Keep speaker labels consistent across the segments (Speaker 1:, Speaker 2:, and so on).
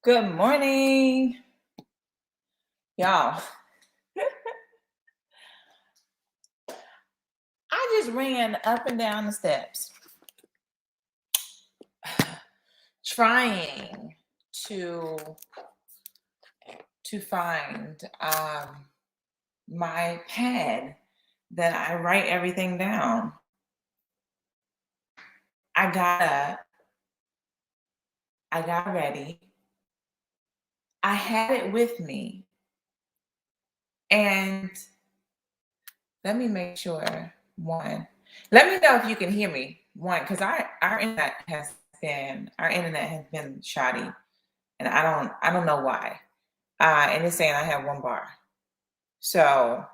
Speaker 1: Good morning, y'all. I just ran up and down the steps trying to find my pad that I write everything down. I got up, I got ready, I had it with me, and let me make sure one. Let me know if you can hear me. One, because our internet has been shoddy, and I don't know why. And it's saying I have one bar. So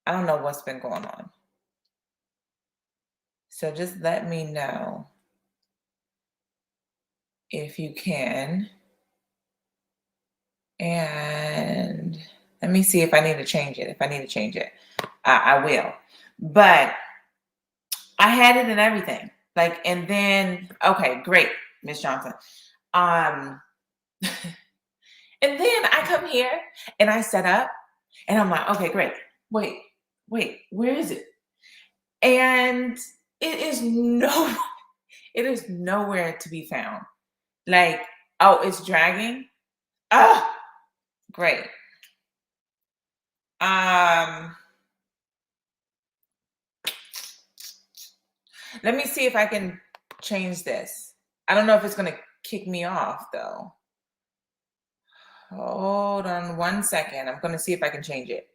Speaker 1: I don't know what's been going on. So just let me know if you can. And let me see if I need to change it. If I need to change it, I will. But I had it and everything. And then, okay, great, Miss Johnson. Um, and then I come here and I set up and I'm like, okay, great. Wait, where is it? And it is no, it is nowhere to be found. Like, oh, it's dragging. Oh, great. Um, Let me see if I can change this. I don't know if it's gonna kick me off though. Hold on 1 second. I'm gonna see if I can change it.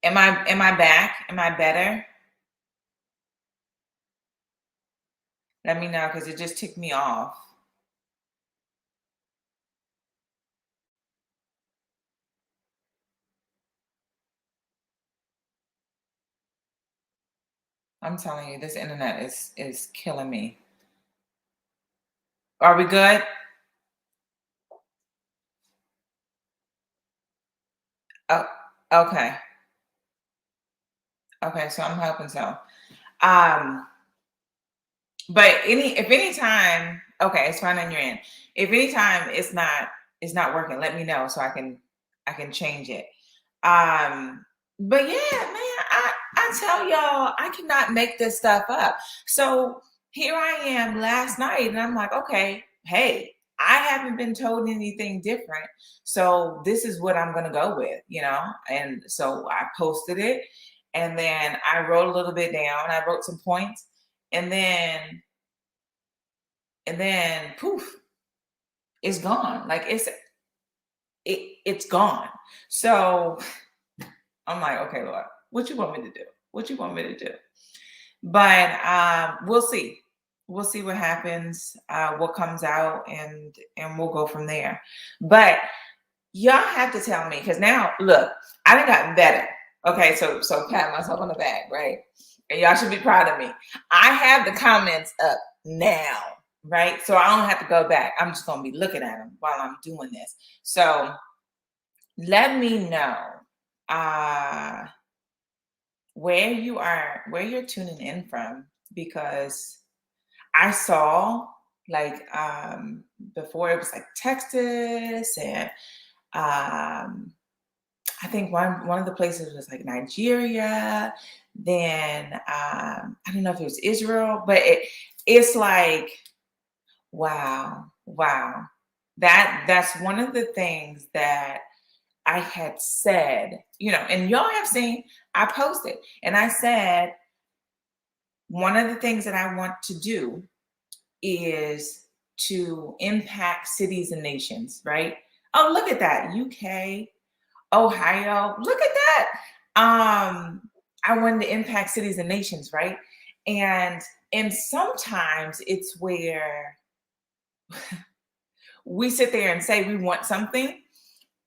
Speaker 1: Am I back? Am I better? Let me know because it just ticked me off. I'm telling you, this internet is killing me. Are we good? Oh, okay. Okay, so I'm hoping so. Um, but if any time, okay, it's fine on your end. If any time it's not working, let me know so I can change it. But yeah, man, I tell y'all, I cannot make this stuff up. So here I am last night, and I'm like, okay, hey, I haven't been told anything different. So this is what I'm gonna go with. And so I posted it, and then I wrote a little bit down. I wrote some points, and then poof, it's gone. Like it's gone. So I'm like, okay, Lord, what you want me to do? What you want me to do? But we'll see. We'll see what happens, what comes out, and we'll go from there. But y'all have to tell me because now, look, I done gotten better. Okay, so pat myself on the back, right? And y'all should be proud of me. I have the comments up now, right? So I don't have to go back. I'm just gonna be looking at them while I'm doing this. So let me know. Uh where you're tuning in from, because I saw, like, before it was like Texas, and I think one of the places was like Nigeria. Then I don't know if it was Israel, but it's like, wow. That's one of the things that I had said, and y'all have seen, I posted and I said, one of the things that I want to do is to impact cities and nations, right? Oh, look at that. UK, Ohio, look at that. I wanted to impact cities and nations, right? And sometimes it's where we sit there and say we want something,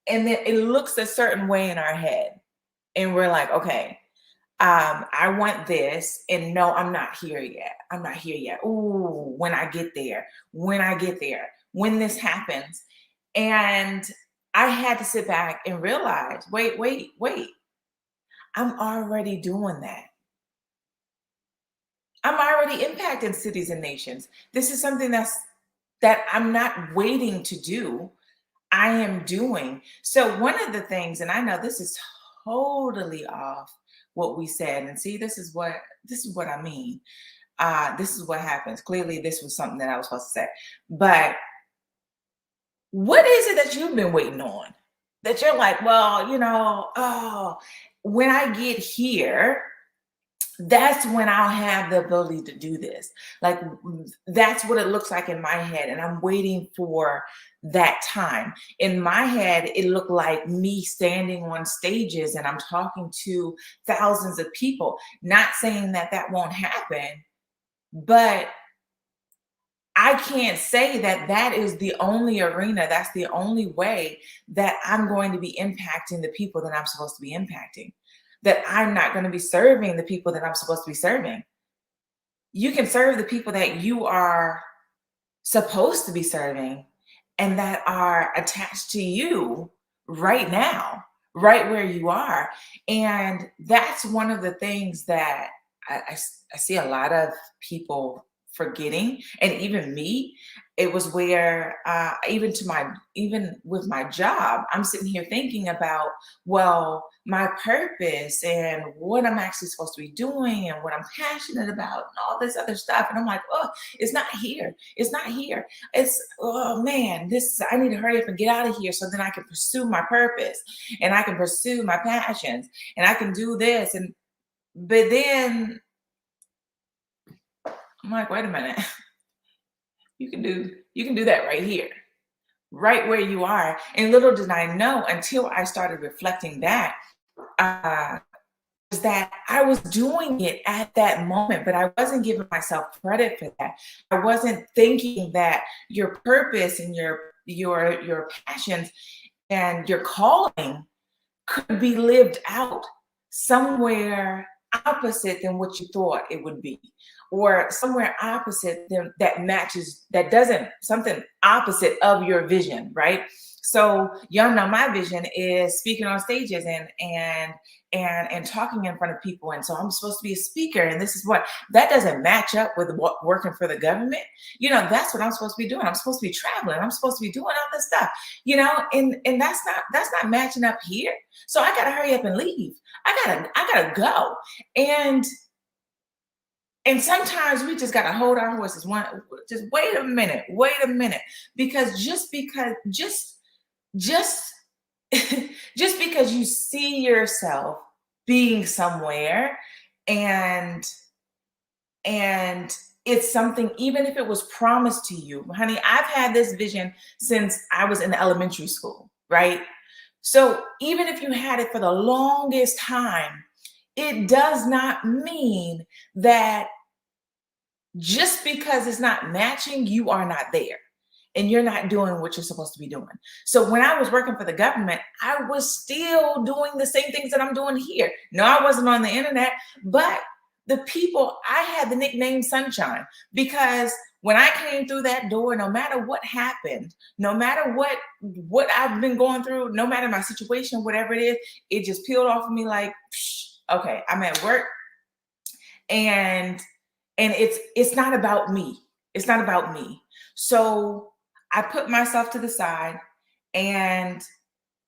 Speaker 1: and then it looks a certain way in our head. And we're like, okay, I want this, and no, I'm not here yet. I'm not here yet. Ooh, when I get there, when I get there, when this happens. And I had to sit back and realize, wait, I'm already doing that. I'm already impacting cities and nations. This is something that I'm not waiting to do. I am doing. So one of the things, and I know this is totally off what we said, and see, this is what I mean. This is what happens. Clearly, this was something that I was supposed to say. But what is it that you've been waiting on? That you're like, well, oh, when I get here, that's when I'll have the ability to do this. Like that's what it looks like in my head. And I'm waiting for that time. In my head, it looked like me standing on stages and I'm talking to thousands of people. Not saying that that won't happen, but I can't say that that is the only arena, that's the only way that I'm going to be impacting the people that I'm supposed to be impacting, that I'm not going to be serving the people that I'm supposed to be serving. You can serve the people that you are supposed to be serving and that are attached to you right now, right where you are. And that's one of the things that I see a lot of people forgetting, and even me. It was where even with my job, I'm sitting here thinking about, well, my purpose and what I'm actually supposed to be doing and what I'm passionate about and all this other stuff. And I'm like, oh, it's not here. It's not here. It's, oh man, I need to hurry up and get out of here so then I can pursue my purpose and I can pursue my passions and I can do this. But then I'm like, wait a minute. You can do that right here, right where you are. And little did I know until I started reflecting back, uh, was that I was doing it at that moment, but I wasn't giving myself credit for that. I wasn't thinking that your purpose and your passions and your calling could be lived out somewhere opposite than what you thought it would be, or somewhere opposite than that matches, that doesn't, something opposite of your vision, right? So y'all know my vision is speaking on stages and talking in front of people, and so I'm supposed to be a speaker, and this is what that doesn't match up with what working for the government. That's what I'm supposed to be doing. I'm supposed to be traveling. I'm supposed to be doing all this stuff, and that's not matching up here. So I gotta hurry up and leave. I gotta go. And sometimes we just gotta hold our horses. Just wait a minute, because just just because you see yourself being somewhere, and and it's something, even if it was promised to you, honey, I've had this vision since I was in elementary school, right? So even if you had it for the longest time, it does not mean that just because it's not matching, you are not there and you're not doing what you're supposed to be doing. So when I was working for the government, I was still doing the same things that I'm doing here. No, I wasn't on the internet, but the people, I had the nickname Sunshine, because when I came through that door, no matter what happened, no matter what I've been going through, no matter my situation, whatever it is, it just peeled off of me like, psh, okay, I'm at work, and it's not about me. It's not about me. So I put myself to the side and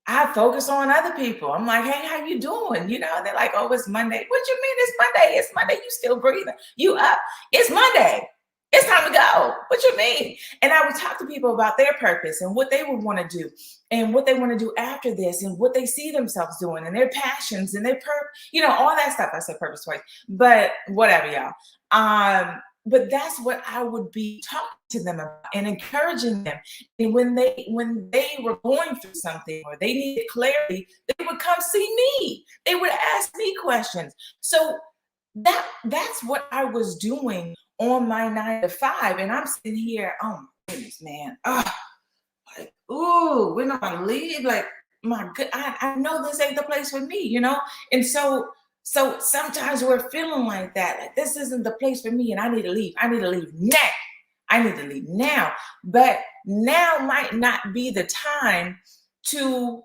Speaker 1: I focus on other people. I'm like, hey, how you doing? They're like, oh, it's Monday. What you mean it's Monday? It's Monday. You still breathing. You up. It's Monday. It's time to go. What you mean? And I would talk to people about their purpose and what they would want to do and what they want to do after this and what they see themselves doing and their passions and all that stuff. I said purpose twice, but whatever, y'all. But that's what I would be talking to them about and encouraging them. And when they were going through something or they needed clarity, they would come see me. They would ask me questions. So that's what I was doing on my 9 to 5. And I'm sitting here, oh my goodness, man. Like, ooh, we're not gonna leave. Like, my good, I know this ain't the place for me, And so So sometimes we're feeling like that, like this isn't the place for me and I need to leave. I need to leave now. I need to leave now. But now might not be the time to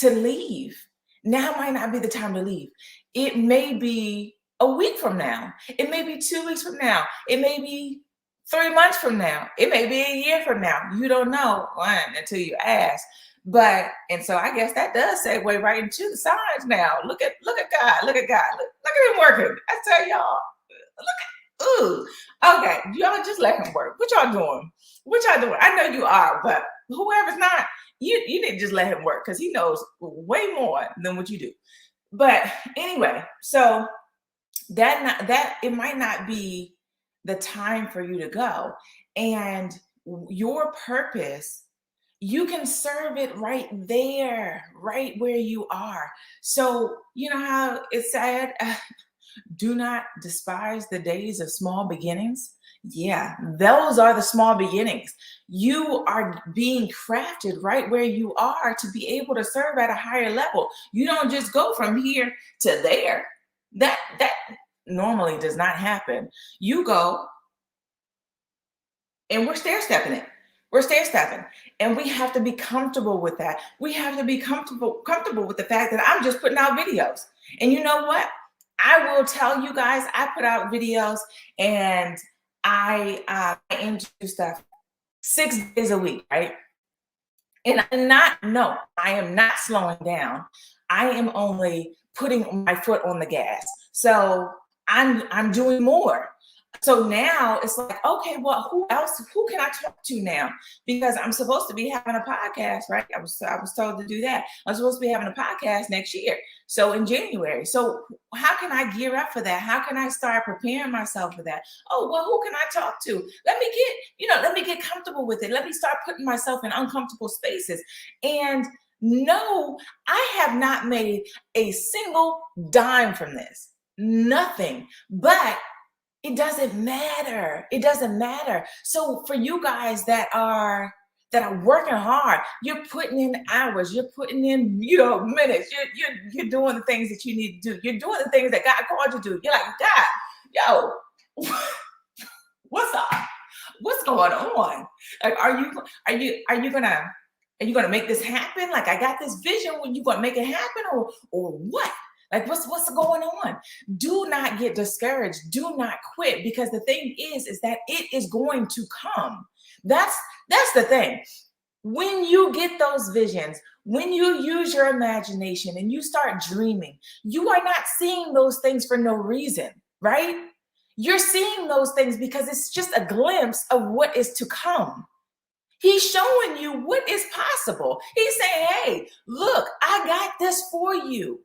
Speaker 1: leave. Now might not be the time to leave. It may be a week from now. It may be 2 weeks from now. It may be 3 months from now. It may be a year from now. You don't know until you ask. But and so I guess that does segue right into the signs now. Look at God. Look at God. Look at him working. I tell y'all, ooh. Okay, y'all just let him work. What y'all doing? What y'all doing? I know you are, but whoever's not, you need to just let him work because he knows way more than what you do. But anyway, so that it might not be the time for you to go. And your purpose, you can serve it right there, right where you are. So you know how it's said, do not despise the days of small beginnings. Yeah, those are the small beginnings. You are being crafted right where you are to be able to serve at a higher level. You don't just go from here to there. That normally does not happen. You go, and we're stair stepping it. We're stair stepping, and we have to be comfortable with that. We have to be comfortable with the fact that I'm just putting out videos. And you know what? I will tell you guys, I put out videos and I do stuff 6 days a week, right? And I am not slowing down. I am only putting my foot on the gas. So I'm doing more. So now it's like, okay, well, who can I talk to now? Because I'm supposed to be having a podcast, right? I was told to do that. I'm supposed to be having a podcast next year. So in January. So how can I gear up for that? How can I start preparing myself for that? Oh, well, who can I talk to? Let me get comfortable with it. Let me start putting myself in uncomfortable spaces. And no, I have not made a single dime from this. Nothing. But it doesn't matter. It doesn't matter. So for you guys that are working hard, you're putting in hours, you're putting in, minutes, you're doing the things that you need to do. You're doing the things that God called you to do. You're like, God, yo, what's up? What's going on? Like, are you gonna make this happen? Like, I got this vision. When you gonna make it happen, or what? Like, what's going on? Do not get discouraged. Do not quit, because the thing is that it is going to come. That's the thing. When you get those visions, when you use your imagination and you start dreaming, you are not seeing those things for no reason, right? You're seeing those things because it's just a glimpse of what is to come. He's showing you what is possible. He's saying, hey, look, I got this for you.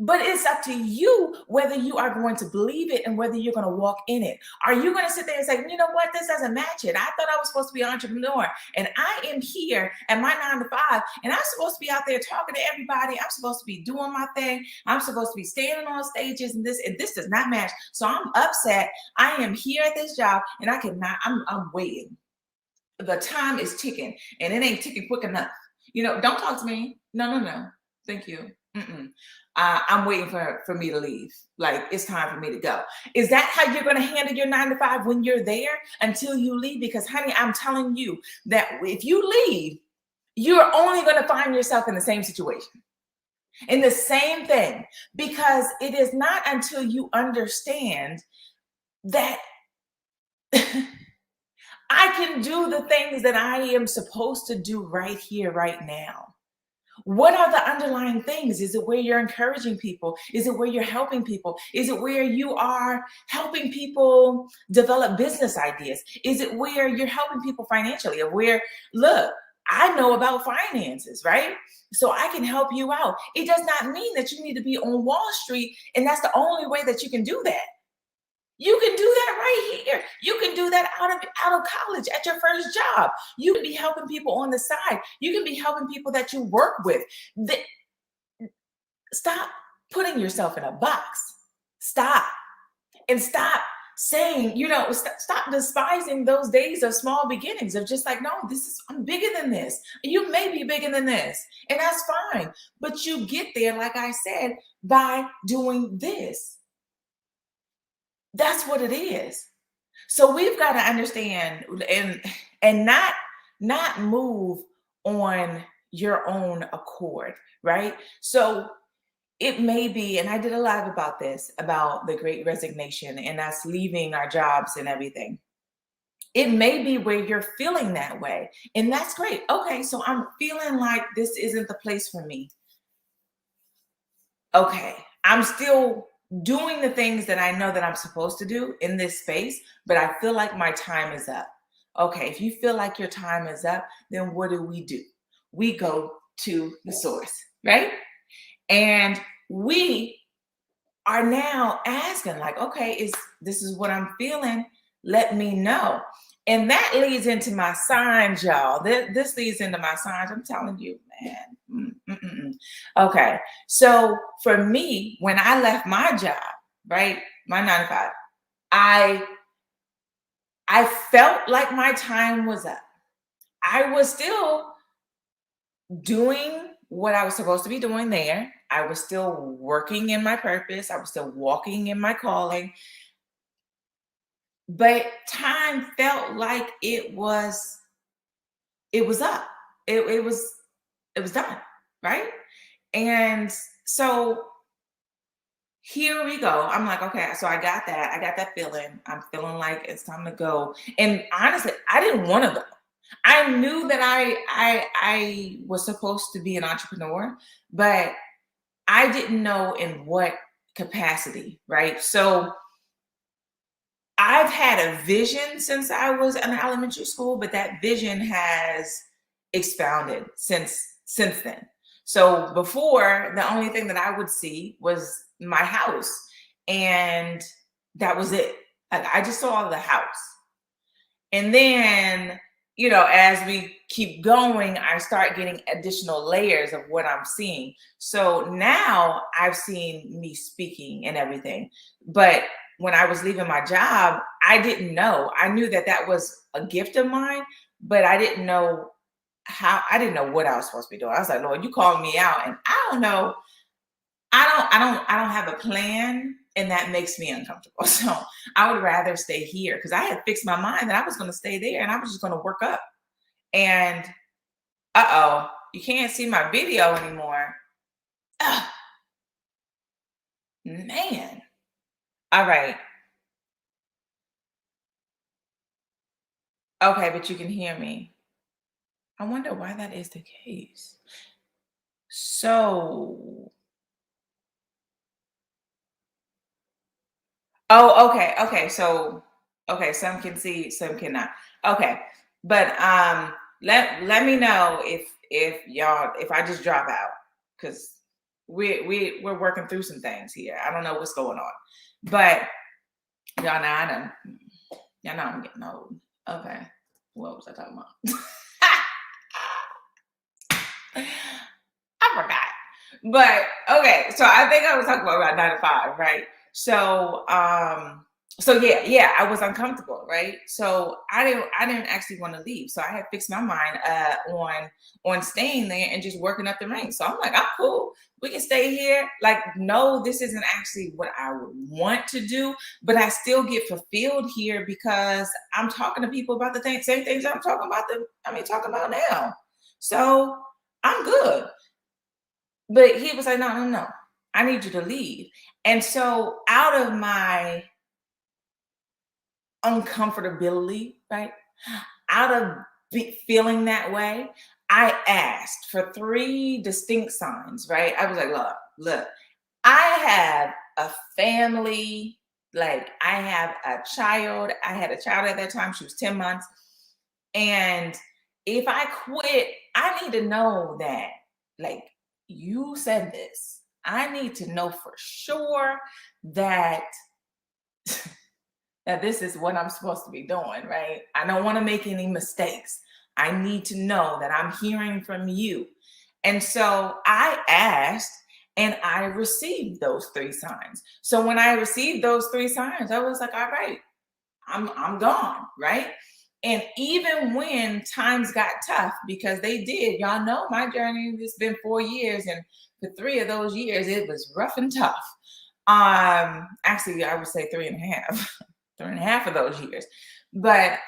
Speaker 1: But it's up to you whether you are going to believe it and whether you're going to walk in it. Are you going to sit there and say, you know what, this doesn't match it? I thought I was supposed to be an entrepreneur, and I am here at my 9 to 5, and I'm supposed to be out there talking to everybody. I'm supposed to be doing my thing. I'm supposed to be standing on stages, and this does not match. So I'm upset. I am here at this job, and I'm waiting. The time is ticking, and it ain't ticking quick enough. Don't talk to me. No. Thank you. I'm waiting for me to leave. Like, it's time for me to go. Is that how you're going to handle your 9 to 5 when you're there until you leave? Because, honey, I'm telling you that if you leave, you're only going to find yourself in the same situation, in the same thing, because it is not until you understand that I can do the things that I am supposed to do right here, right now. What are the underlying things? Is it where you're encouraging people? Is it where you're helping people? Is it where you are helping people develop business ideas? Is it where you're helping people financially? Or where, look, I know about finances, right? So I can help you out. It does not mean that you need to be on Wall Street, and that's the only way that you can do that. You can do that right here. You can do that out of college at your first job. You can be helping people on the side. You can be helping people that you work with. Stop putting yourself in a box. Stop. And stop saying, stop despising those days of small beginnings, of just like, no, I'm bigger than this. You may be bigger than this, and that's fine. But you get there, like I said, by doing this. That's what it is. So we've got to understand and not move on your own accord, right? So it may be, and I did a live about this, about the great resignation and us leaving our jobs and everything. It may be where you're feeling that way, and that's great. Okay, so I'm feeling like this isn't the place for me. Okay, I'm still doing the things that I know that I'm supposed to do in this space, but I feel like my time is up. Okay, if you feel like your time is up, then what do? We go to the source, right? And we are now asking, like, okay, is this is what I'm feeling? Let me know. And that leads into my signs, y'all. This leads into my signs. I'm telling you, man. Okay. So for me, when I left my job, right, my 9 to 5, I I felt like my time was up. I was still doing what I was supposed to be doing there. I was still working in my purpose. I was still walking in my calling. But time felt like it was up. It was done, right? And so here we go. I'm like, okay, so I got that. I got that feeling. I'm feeling like it's time to go. And honestly, I didn't want to go. I knew that I was supposed to be an entrepreneur, but I didn't know in what capacity, right? So I've had a vision since I was in elementary school, but that vision has expounded since then. So before, the only thing that I would see was my house, and that was it. Like I just saw the house. And then, as we keep going, I start getting additional layers of what I'm seeing. So now I've seen me speaking and everything. But when I was leaving my job, I didn't know. I knew that that was a gift of mine, but I didn't know what I was supposed to be doing. I was like, Lord, you called me out, and I don't know. I don't have a plan, and that makes me uncomfortable. So I would rather stay here because I had fixed my mind that I was going to stay there and I was just going to work up. And you can't see my video anymore. Ugh, man. All right. Okay, but you can hear me. I wonder why that is the case. So, okay, okay. So, okay, some can see, some cannot. Okay, but let me know if I just drop out because we're working through some things here. I don't know what's going on, but y'all know y'all know I'm getting old. Okay, what was I talking about? I forgot. But okay, so I think I was talking about 9 to 5, right? So yeah, I was uncomfortable, right? So I didn't actually want to leave. So I had fixed my mind on staying there and just working up the ranks. So I'm like, I'm cool. We can stay here. Like, no, this isn't actually what I would want to do, but I still get fulfilled here because I'm talking to people about the same things I'm talking about now. So I'm good. But he was like, no, no, no. I need you to leave. And so out of my uncomfortability, right? Out of feeling that way, I asked for 3 distinct signs, right? I was like, look, I have a family, like I have a child. I had a child at that time. She was 10 months. And if I quit, I need to know that, like, you said this. I need to know for sure that that this is what I'm supposed to be doing, right? I don't want to make any mistakes. I need to know that I'm hearing from you. And so I asked and I received those 3 signs. So when I received those 3 signs, I was like, all right, I'm gone, right? And even when times got tough, because they did, y'all know my journey has been 4 years, and for 3 of those years, it was rough and tough. Actually, I would say 3.5, 3.5 of those years. But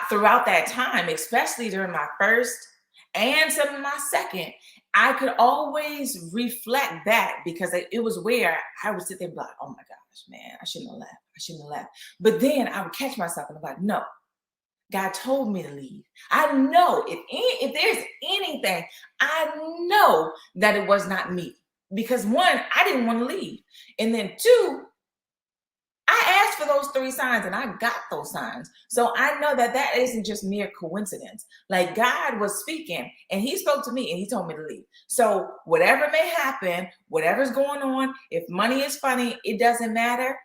Speaker 1: throughout that time, especially during my first and some of my second, I could always reflect back because it was where I would sit there and be like, oh my gosh, man, I shouldn't have left. I shouldn't have left. But then I would catch myself and I'm like, no, God told me to leave. I know if there's anything, I know that it was not me. Because one, I didn't want to leave. And then two, I asked for those 3 signs and I got those signs. So I know that that isn't just mere coincidence. Like God was speaking and he spoke to me and he told me to leave. So whatever may happen, whatever's going on, if money is funny, it doesn't matter.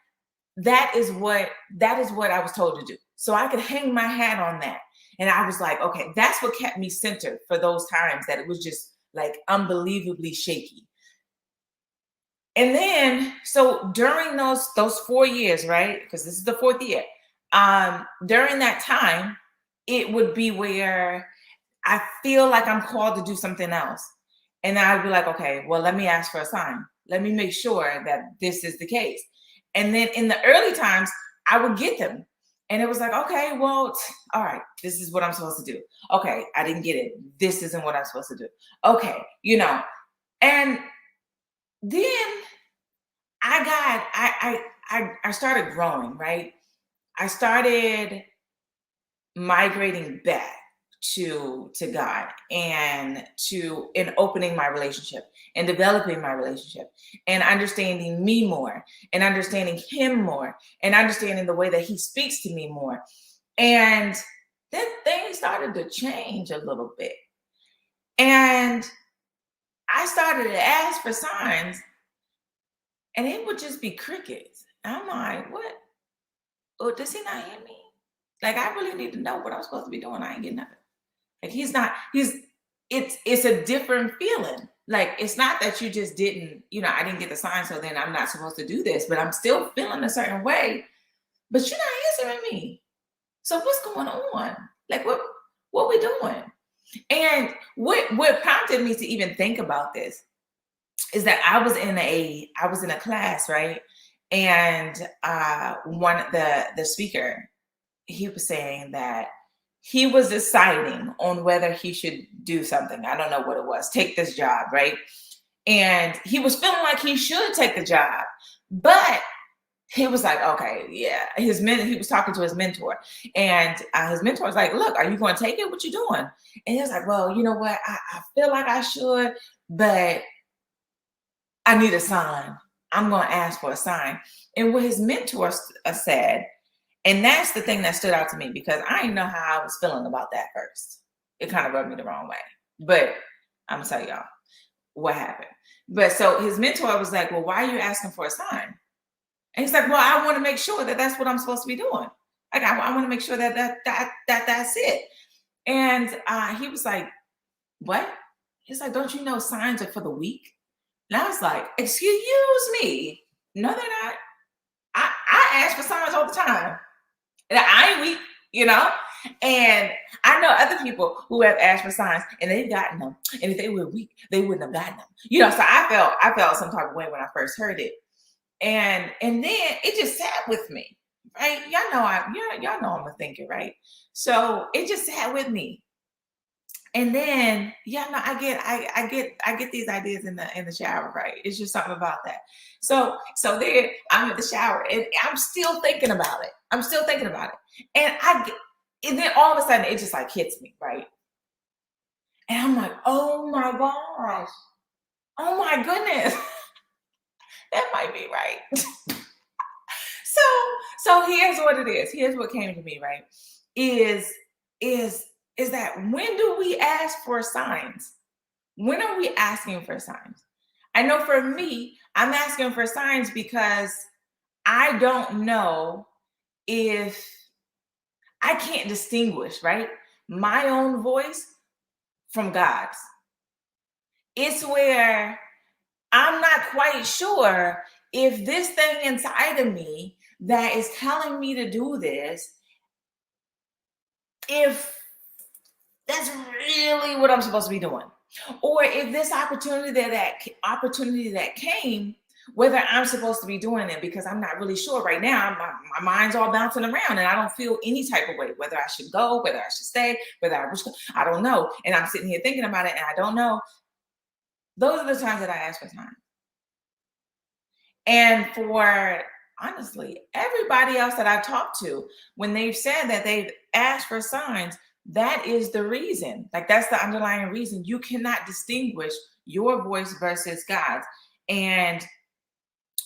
Speaker 1: That is what I was told to do. So I could hang my hat on that. And I was like, okay, that's what kept me centered for those times that it was just like unbelievably shaky. And then, so during those 4 years, right? Because this is the 4th year. During that time, it would be where I feel like I'm called to do something else. And I'd be like, okay, well, let me ask for a sign. Let me make sure that this is the case. And then in the early times, I would get them. And it was like, okay, well, all right, this is what I'm supposed to do. Okay, I didn't get it. This isn't what I'm supposed to do. Okay, and then I started growing, right? I started migrating back to God and opening my relationship and developing my relationship and understanding me more and understanding him more and understanding the way that he speaks to me more. And then things started to change a little bit. And I started to ask for signs and it would just be crickets. I'm like, what? Oh, does he not hear me? Like, I really need to know what I'm supposed to be doing. I ain't getting nothing. Like, it's a different feeling. Like, it's not that you just didn't, I didn't get the sign, so then I'm not supposed to do this, but I'm still feeling a certain way, but you're not answering me. So what's going on? Like, what we doing? And what prompted me to even think about this is that I was in a class, right? And the speaker, he was saying that he was deciding on whether he should do something. I don't know what it was, take this job, right? And he was feeling like he should take the job, but he was like, okay, yeah. He was talking to his mentor, and his mentor was like, look, are you going to take it? What you doing? And he was like, well, you know what? I feel like I should, but I need a sign. I'm going to ask for a sign. And what his mentor said, and that's the thing that stood out to me because I didn't know how I was feeling about that first. It kind of rubbed me the wrong way. But I'm going to tell y'all what happened. But so his mentor was like, well, why are you asking for a sign? And he's like, well, I want to make sure that that's what I'm supposed to be doing. Like, I want to make sure that that's it. And he was like, what? He's like, don't you know signs are for the weak? And I was like, excuse me. No, they're not. I ask for signs all the time. And I ain't weak, And I know other people who have asked for signs and they've gotten them. And if they were weak, they wouldn't have gotten them. So I felt some type of way when I first heard it. And then it just sat with me, right? Y'all know I'm a thinker, right? So it just sat with me. And then, I get these ideas in the shower, right? It's just something about that. So then I'm in the shower and I'm still thinking about it. And then all of a sudden it just like hits me, right? And I'm like, oh my gosh, oh my goodness, that might be right. So here's what it is. Here's what came to me, right? Is that when do we ask for signs? When are we asking for signs? I know for me, I'm asking for signs because I don't know if I can't distinguish, right? My own voice from God's. It's where I'm not quite sure if this thing inside of me that is telling me to do this, if that's really what I'm supposed to be doing. Or if this opportunity that came, whether I'm supposed to be doing it, because I'm not really sure right now. My mind's all bouncing around and I don't feel any type of way, whether I should go, whether I should stay, I don't know. And I'm sitting here thinking about it and I don't know. Those are the times that I ask for time. And for honestly, everybody else that I've talked to, when they've said that they've asked for signs, that is the reason. Like that's the underlying reason. You cannot distinguish your voice versus God's. And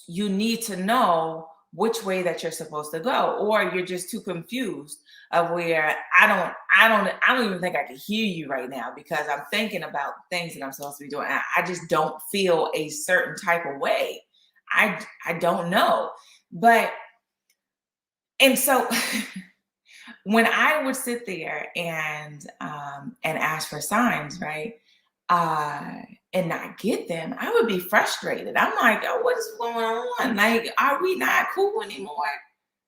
Speaker 1: you need to know which way that you're supposed to go, or you're just too confused of where I don't even think I can hear you right now because I'm thinking about things that I'm supposed to be doing. I just don't feel a certain type of way. I don't know. But and so when I would sit there and ask for signs, right? And not get them, I would be frustrated. I'm like, oh, what is going on? Like, are we not cool anymore?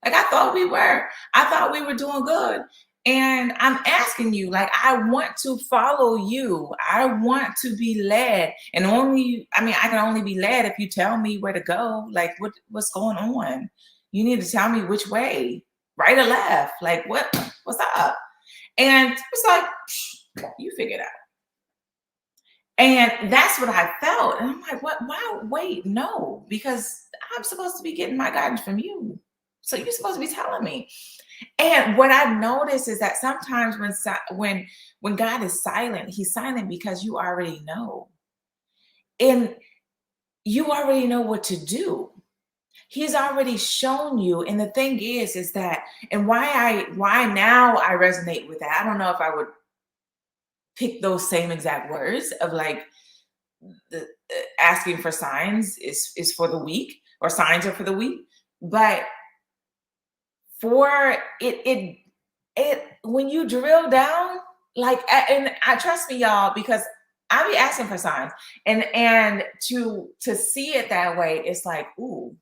Speaker 1: Like, I thought we were. I thought we were doing good. And I'm asking you, like, I want to follow you. I want to be led. And I can only be led if you tell me where to go. Like, what's going on? You need to tell me which way, right or left. Like, what's up? And it's like, you figure it out. And that's what I felt. And I'm like, what? Wow, wait, no, because I'm supposed to be getting my guidance from you. So you're supposed to be telling me. And what I've noticed is that sometimes when God is silent, he's silent because you already know. And you already know what to do. He's already shown you. And the thing is that, and why now I resonate with that. I don't know if I would pick those same exact words of like the asking for signs is for the weak, or signs are for the weak, but for it when you drill down, like, and I trust me, y'all, because I be asking for signs, and to see it that way, it's like, ooh,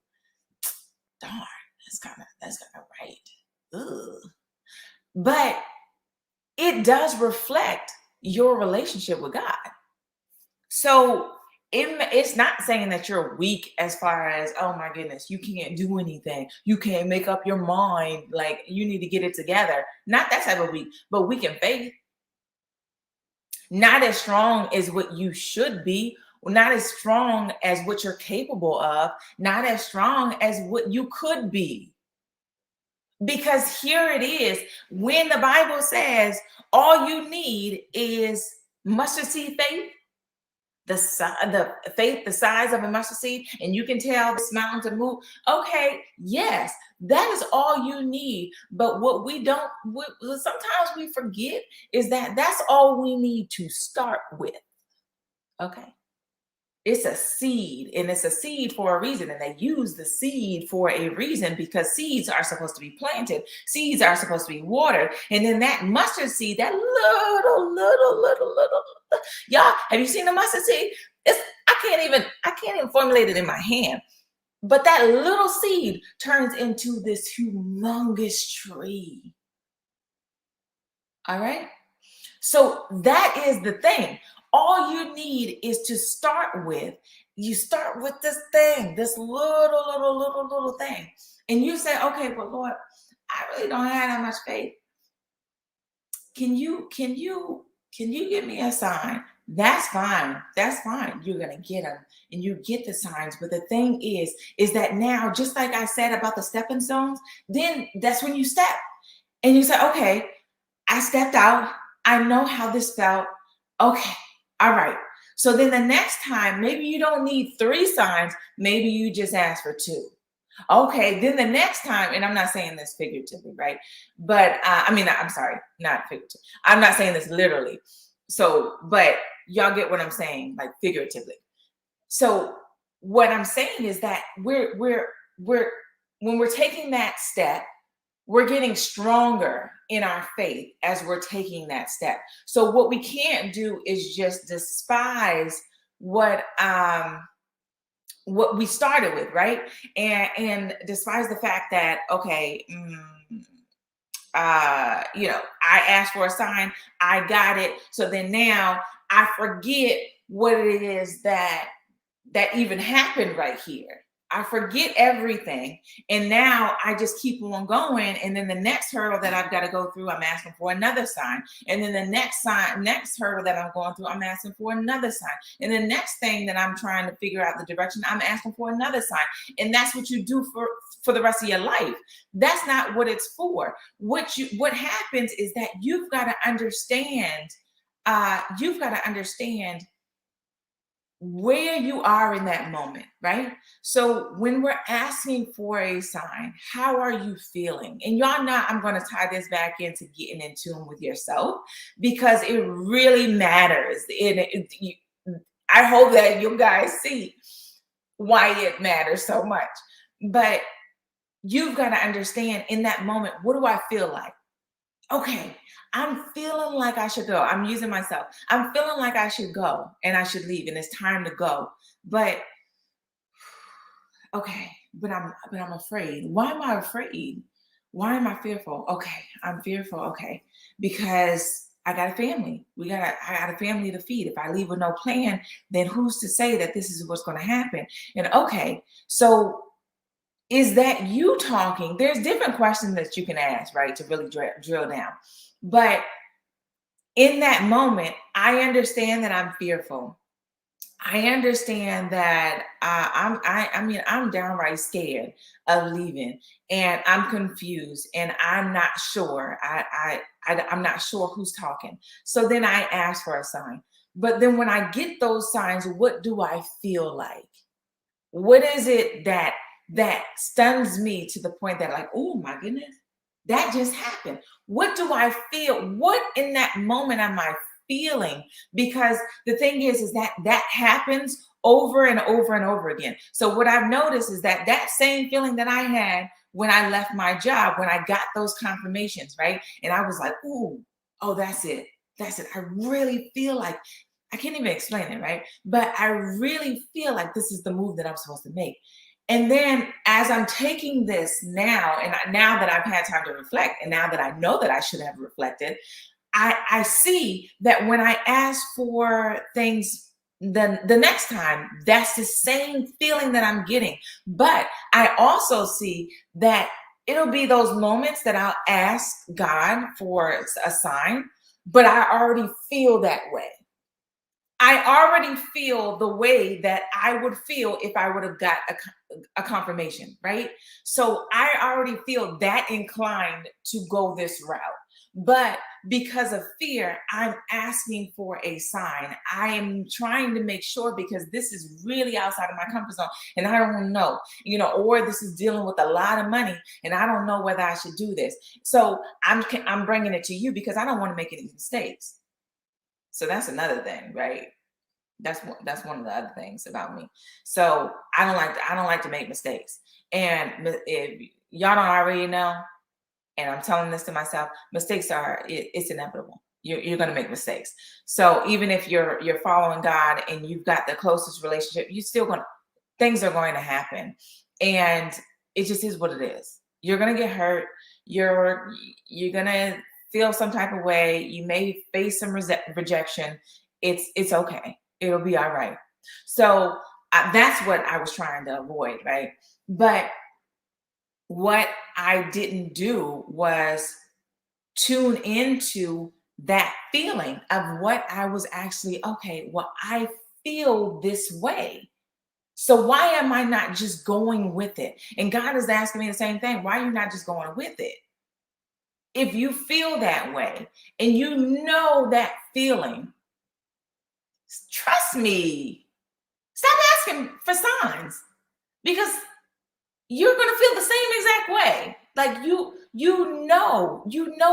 Speaker 1: darn, that's kind of right. Ugh. But it does reflect your relationship with God. So it's not saying that you're weak as far as, oh my goodness, you can't do anything. You can't make up your mind. Like, you need to get it together. Not that type of weak, but weak in faith. Not as strong as what you should be, not as strong as what you're capable of, not as strong as what you could be. Because here it is, when the Bible says all you need is mustard seed faith, the faith the size of a mustard seed, and you can tell this mountain to move. Okay, yes, that is all you need. But what sometimes we forget is that that's all we need to start with. Okay. It's a seed, and it's a seed for a reason. And they use the seed for a reason, because seeds are supposed to be planted, seeds are supposed to be watered. And then that mustard seed, that little, y'all, have you seen the mustard seed? I can't even formulate it in my hand. But that little seed turns into this humongous tree. All right. So that is the thing. All you need is to start with. You start with this thing, this little thing. And you say, okay, but Lord, I really don't have that much faith. Can you give me a sign? That's fine. That's fine. You're going to get them, and you get the signs. But the thing is that now, just like I said about the stepping stones, then that's when you step and you say, okay, I stepped out. I know how this felt. Okay. All right. So then the next time, maybe you don't need 3 signs. Maybe you just ask for 2. Okay. Then the next time, and I'm not saying this figuratively, right? But I'm sorry, not figuratively. I'm not saying this literally. So, but y'all get what I'm saying, like figuratively. So what I'm saying is that we're when we're taking that step, we're getting stronger in our faith as we're taking that step. So what we can't do is just despise what we started with, right? And despise the fact that, okay, I asked for a sign, I got it. So then now I forget what it is that even happened right here. I forget everything. And now I just keep on going. And then the next hurdle that I've got to go through, I'm asking for another sign. And then the next hurdle that I'm going through, I'm asking for another sign. And the next thing that I'm trying to figure out the direction, I'm asking for another sign. And that's what you do for the rest of your life. That's not what it's for. What happens is that you've got to understand where you are in that moment, right? So when we're asking for a sign, how are you feeling? And y'all know I'm going to tie this back into getting in tune with yourself, because it really matters. I hope that you guys see why it matters so much. But you've got to understand, in that moment, what do I feel like? Okay, I'm feeling like I should go. I'm using myself. I'm feeling like I should go and I should leave and it's time to go. But okay, but I'm afraid. Why am I afraid? Why am I fearful? Okay, I'm fearful. Okay, because I got a family. I got a family to feed. If I leave with no plan, then who's to say that this is what's going to happen? And okay, so is that you talking? There's different questions that you can ask, right, to really drill down. But in that moment, I understand that I'm fearful. I understand that I'm downright scared of leaving, and I'm confused, and I'm not sure. I'm not sure who's talking. So then I ask for a sign. But then when I get those signs, what do I feel like? What is it that stuns me to the point that, like, oh my goodness, that just happened? What do I feel? What in that moment am I feeling? Because the thing is that happens over and over and over again. So what I've noticed is that same feeling that I had when I left my job, when I got those confirmations, right? And I was like, ooh, oh, that's it. That's it. I really feel like, I can't even explain it, right? But I really feel like this is the move that I'm supposed to make. And then as I'm taking this now, and now that I've had time to reflect, and now that I know that I should have reflected, I see that when I ask for things the next time, that's the same feeling that I'm getting. But I also see that it'll be those moments that I'll ask God for a sign, but I already feel that way. I already feel the way that I would feel if I would have got a confirmation, right? So I already feel that inclined to go this route. But because of fear, I'm asking for a sign. I am trying to make sure, because this is really outside of my comfort zone and I don't know, or this is dealing with a lot of money and I don't know whether I should do this. So I'm bringing it to you because I don't want to make any mistakes. So that's another thing, right? That's one of the other things about me. So I don't like to make mistakes. And if y'all don't already know, and I'm telling this to myself, mistakes it's inevitable. You're going to make mistakes. So even if you're following God and you've got the closest relationship, things are going to happen, and it just is what it is. You're going to get hurt. You're going to feel some type of way. You may face some rejection. It's okay. It'll be all right. So that's what I was trying to avoid, right? But what I didn't do was tune into that feeling of what I was actually, okay, well, I feel this way. So why am I not just going with it? And God is asking me the same thing. Why are you not just going with it? If you feel that way and you know that feeling, trust me, stop asking for signs, because you're going to feel the same exact way. Like you know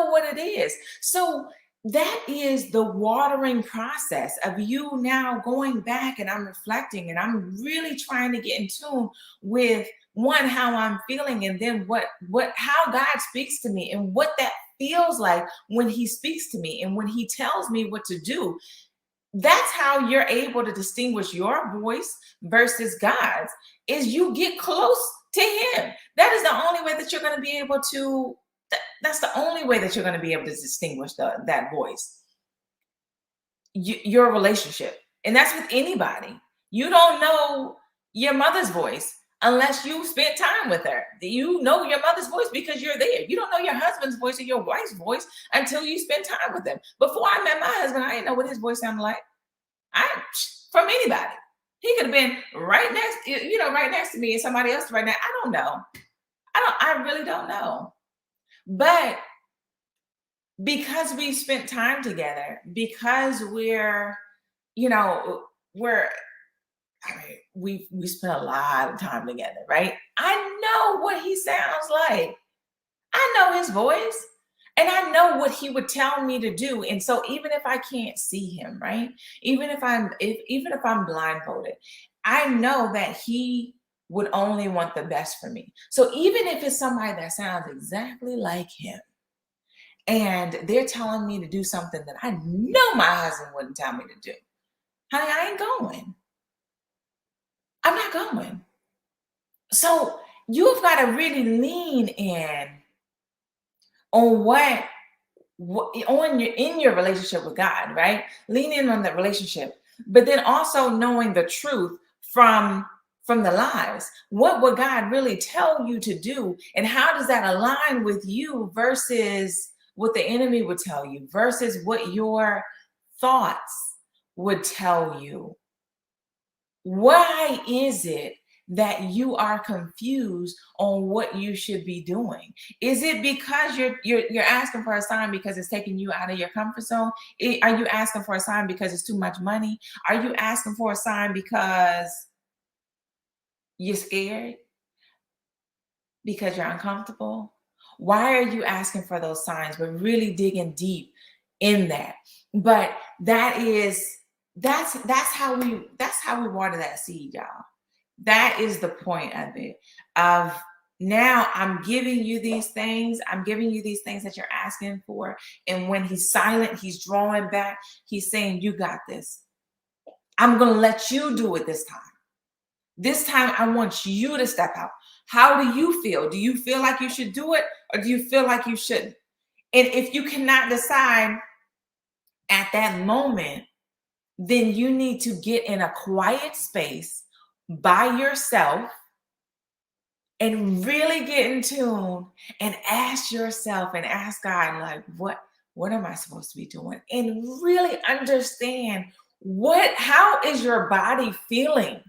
Speaker 1: what it is. So that is the watering process of you now going back, and I'm reflecting and I'm really trying to get in tune with, one, how I'm feeling, and then how God speaks to me and what that feels like when he speaks to me and when he tells me what to do. That's how you're able to distinguish your voice versus God's, is you get close to him. That is the only way that you're going to be able to, that's the only way that you're going to be able to distinguish that voice. your relationship. And that's with anybody. You don't know your mother's voice unless you spent time with her. You know your mother's voice because you're there. You don't know your husband's voice or your wife's voice until you spend time with them. Before I met my husband, I didn't know what his voice sounded like. From anybody. He could have been right next, right next to me, and somebody else right now. I don't know. I really don't know. But because we spent time together, because we spent a lot of time together, right? I know what he sounds like. I know his voice, and I know what he would tell me to do. And so even if I can't see him, right? Even if I'm blindfolded, I know that he would only want the best for me. So even if it's somebody that sounds exactly like him, and they're telling me to do something that I know my husband wouldn't tell me to do, honey, I ain't going. I'm not going. So you've got to really lean in on in your relationship with God, right? Lean in on that relationship, but then also knowing the truth from the lies. What would God really tell you to do, and how does that align with you versus what the enemy would tell you, versus what your thoughts would tell you? Why is it that you are confused on what you should be doing? Is it because you're asking for a sign because it's taking you out of your comfort zone? Are you asking for a sign because it's too much money? Are you asking for a sign because you're scared? Because you're uncomfortable? Why are you asking for those signs? We're really digging deep in that. But that's how we water that seed, y'all. That is the point of it. Of now I'm giving you these things. I'm giving you these things that you're asking for. And when he's silent, he's drawing back. He's saying, you got this. I'm going to let you do it this time. This time, I want you to step out. How do you feel? Do you feel like you should do it, or do you feel like you shouldn't? And if you cannot decide at that moment, then you need to get in a quiet space by yourself and really get in tune and ask yourself and ask God, like, what am I supposed to be doing? And really understand how is your body feeling?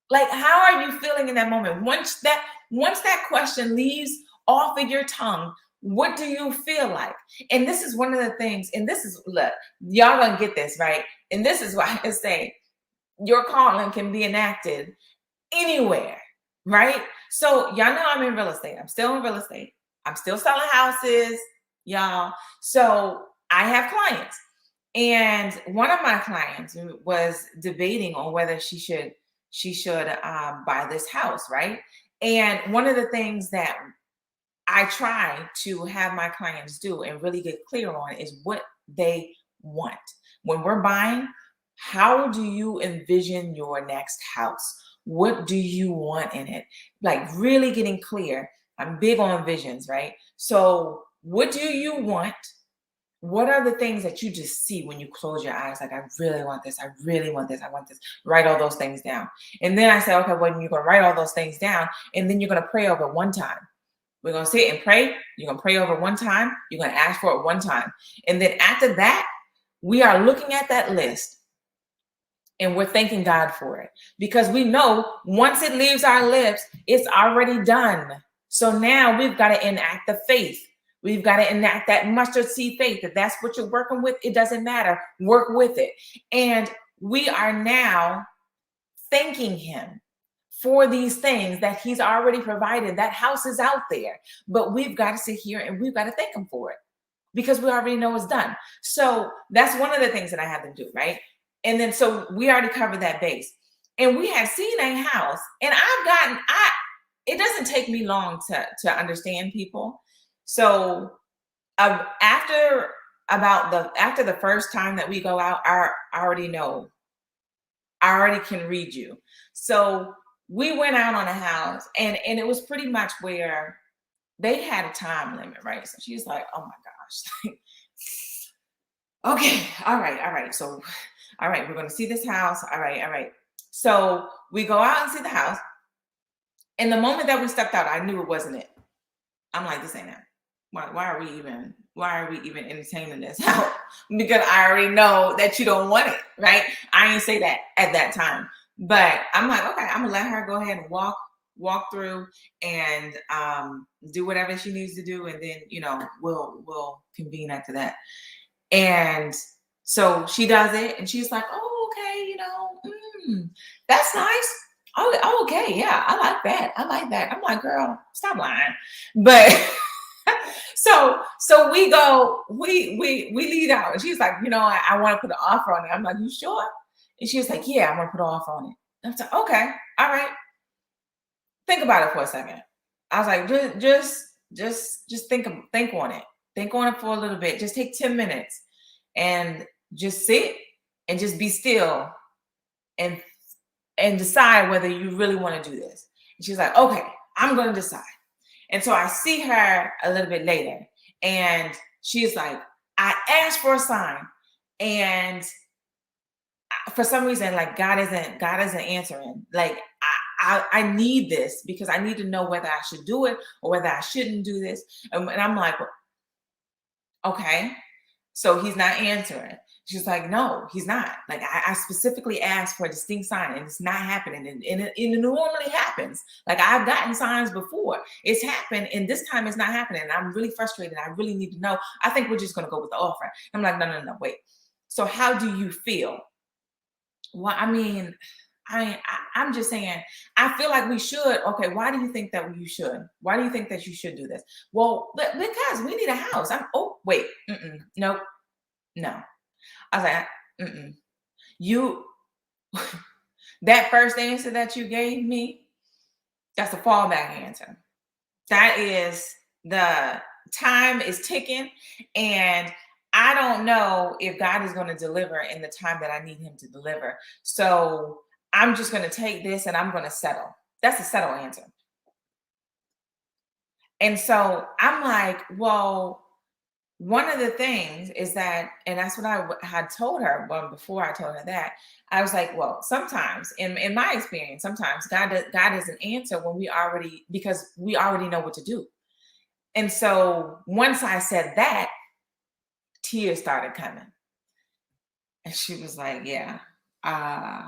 Speaker 1: Like, how are you feeling in that moment? Once that question leaves off of your tongue, what do you feel like? And this is one of the things, and this is, look, y'all gonna get this, right? And this is why I say your calling can be enacted anywhere, right? So y'all know I'm in real estate. I'm still in real estate. I'm still selling houses, y'all. So I have clients. And one of my clients was debating on whether she should buy this house, right? And one of the things that I try to have my clients do and really get clear on is what they want. When we're buying, how do you envision your next house? What do you want in it? Like, really getting clear. I'm big on visions, right? So what do you want? What are the things that you just see when you close your eyes? Like, I really want this. I really want this. I want this. Write all those things down. And then I say, okay, well, you're going to write all those things down, and then you're going to pray over one time. We're going to sit and pray. You're going to pray over one time. You're going to ask for it one time. And then after that, we are looking at that list and we're thanking God for it, because we know once it leaves our lips, it's already done. So now we've got to enact the faith. We've got to enact that mustard seed faith. If that's what you're working with, it doesn't matter. Work with it. And we are now thanking him for these things that he's already provided. That house is out there, but we've got to sit here and we've got to thank him for it, because we already know it's done. So that's one of the things that I have them do, right? And then, so we already covered that base, and we have seen a house, and it doesn't take me long to understand people. So after the first time that we go out, I already know. I already can read you. So we went out on a house, and it was pretty much where they had a time limit, right? So she's like, oh my gosh, Okay, all right. So, all right, we're going to see this house. All right. So we go out and see the house. And the moment that we stepped out, I knew it wasn't it. I'm like, this ain't it. Why are we even entertaining this? Because I already know that you don't want it, right? I didn't say that at that time. But I'm like, okay, I'm gonna let her go ahead and walk through and do whatever she needs to do, and then we'll convene after that. And so she does it, and she's like, "Oh, okay, that's nice. Oh, okay, yeah, I like that. I like that." I'm like, "Girl, stop lying." But so we lead out, and she's like, I want to put an offer on it." I'm like, "You sure?" And she was like, "Yeah, I want to put an offer on it." I'm like, "Okay, all right. Think about it for a second." I was like, just think on it. Think on it for a little bit. Just take 10 minutes and just sit and just be still and decide whether you really want to do this. And she's like, "Okay, I'm going to decide." And so I see her a little bit later, and she's like, "I asked for a sign, and for some reason, like God isn't answering. Like I need this because I need to know whether I should do it or whether I shouldn't do this." And I'm like, "Okay, so he's not answering." She's like, "No, he's not. Like I specifically asked for a distinct sign, and it's not happening. And it normally happens. Like I've gotten signs before. It's happened, and this time it's not happening. And I'm really frustrated. I really need to know. I think we're just going to go with the offer." I'm like, no, wait. So how do you feel? Well, I mean, I'm just saying, I feel like we should. Okay, why do you think that you should? Why do you think that you should do this? Well, because we need a house. Oh, wait. Nope. No. I was like, you, that first answer that you gave me, that's a fallback answer. That is the time is ticking, and I don't know if God is going to deliver in the time that I need him to deliver. So I'm just going to take this and I'm going to settle. That's a settle answer. And so I'm like, well, one of the things is that, and that's what I had told her. Well, before I told her that, I was like, well, sometimes in my experience, sometimes God doesn't answer when because we already know what to do. And so once I said that, tears started coming. And she was like, "Yeah, uh,